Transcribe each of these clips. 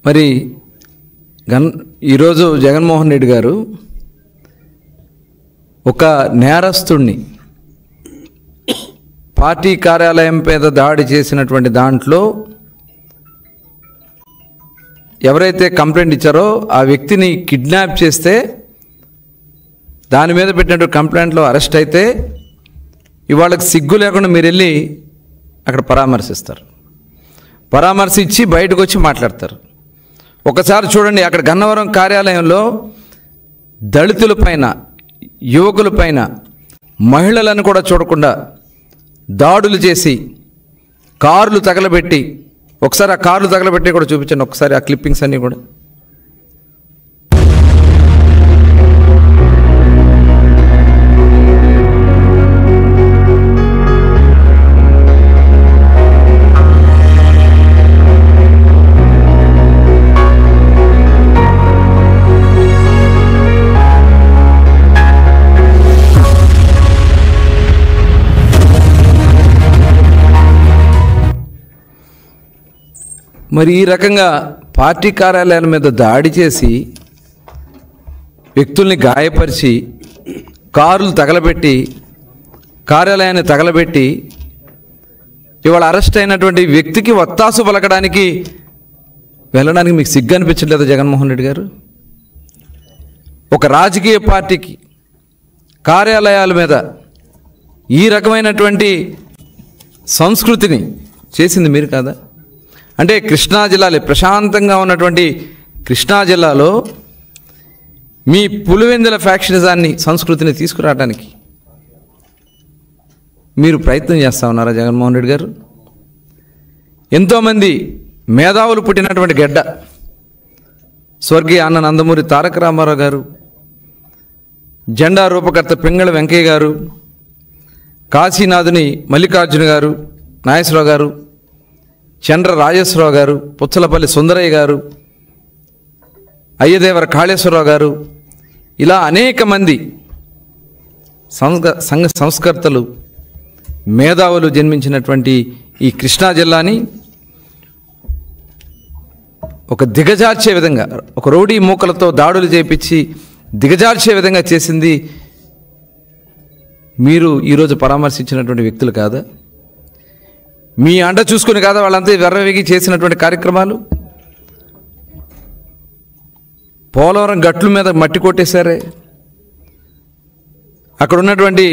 మరి ఈరోజు జగన్మోహన్ రెడ్డి గారు ఒక నేరస్తుడిని పార్టీ కార్యాలయం మీద దాడి చేసినటువంటి దాంట్లో ఎవరైతే కంప్లైంట్ ఇచ్చారో ఆ వ్యక్తిని కిడ్నాప్ చేస్తే దాని మీద పెట్టినటువంటి కంప్లైంట్లో అరెస్ట్ అయితే ఇవాళకి సిగ్గు లేకుండా మీరు వెళ్ళి అక్కడ పరామర్శిస్తారు, పరామర్శించి బయటకు వచ్చి మాట్లాడతారు. ఒకసారి చూడండి, అక్కడ గన్నవరం కార్యాలయంలో దళితులపైన, యువకులపైన, మహిళలను కూడా చూడకుండా దాడులు చేసి కార్లు తగలబెట్టి, ఒకసారి ఆ కార్లు తగలబెట్టి కూడా చూపించండి, ఒకసారి ఆ క్లిప్పింగ్స్ అన్నీ కూడా. మరి ఈ రకంగా పార్టీ కార్యాలయాల మీద దాడి చేసి వ్యక్తుల్ని గాయపరిచి కార్లు తగలబెట్టి కార్యాలయాన్ని తగలబెట్టి ఇవాళ అరెస్ట్ అయినటువంటి వ్యక్తికి వత్తాసు పలకడానికి వెళ్ళడానికి మీకు సిగ్గు అనిపించట్లేదా జగన్మోహన్ రెడ్డి గారు? ఒక రాజకీయ పార్టీకి కార్యాలయాల మీద ఈ రకమైనటువంటి సంస్కృతిని చేసింది మీరు కాదా? అంటే కృష్ణా జిల్లాలో, ప్రశాంతంగా ఉన్నటువంటి కృష్ణా జిల్లాలో మీ పులివెందుల ఫ్యాక్షనిజాన్ని, సంస్కృతిని తీసుకురావడానికి మీరు ప్రయత్నం చేస్తూ ఉన్నారా జగన్మోహన్ రెడ్డి గారు? ఎంతోమంది మేధావులు పుట్టినటువంటి గడ్డ స్వర్గీయ అన్న నందమూరి తారక రామారావు గారు, జెండా రూపకర్త పింగళ వెంకయ్య గారు, కాశీనాథుని మల్లికార్జున గారు, నాగేశ్వరరావు గారు, చంద్ర రాజేశ్వరరావు గారు, పుచ్చలపల్లి సుందరయ్య గారు, అయ్యదేవర కాళేశ్వరరావు గారు, ఇలా అనేక మంది సంఘ సంస్కర్తలు, మేధావులు జన్మించినటువంటి ఈ కృష్ణా జిల్లాని ఒక దిగజార్చే విధంగా, ఒక రౌడీ మూకలతో దాడులు చేపించి దిగజార్చే విధంగా చేసింది మీరు ఈరోజు పరామర్శించినటువంటి వ్యక్తులు కాదా? మీ అండ చూసుకుని కాదా వాళ్ళంతా వెర్రవేగి చేసినటువంటి కార్యక్రమాలు? పోలవరం గట్ల మీద మట్టి కొట్టేశారే, అక్కడ ఉన్నటువంటి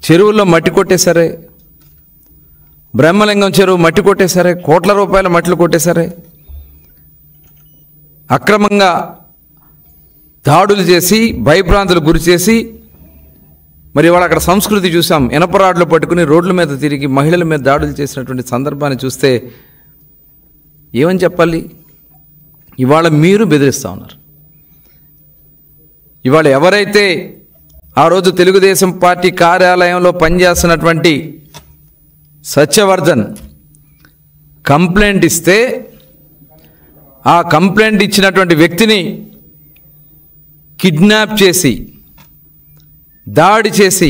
చెరువుల్లో మట్టి కొట్టేశారే, బ్రహ్మలింగం చెరువు మట్టి కొట్టేశారే, కోట్ల రూపాయల మట్లు కొట్టేశారే, అక్రమంగా దాడులు చేసి భయభ్రాంతులు గురి చేసి, మరి ఇవాళ అక్కడ సంస్కృతి చూసాం. ఇనపరాడ్లు పట్టుకుని రోడ్ల మీద తిరిగి మహిళల మీద దాడులు చేసినటువంటి సందర్భాన్ని చూస్తే ఏమని చెప్పాలి? ఇవాళ మీరు బెదిరిస్తూ ఉన్నారు. ఇవాళ ఎవరైతే ఆ రోజు తెలుగుదేశం పార్టీ కార్యాలయంలో పనిచేస్తున్నటువంటి సత్యవర్ధన్ కంప్లైంట్ ఇస్తే, ఆ కంప్లైంట్ ఇచ్చినటువంటి వ్యక్తిని కిడ్నాప్ చేసి, దాడి చేసి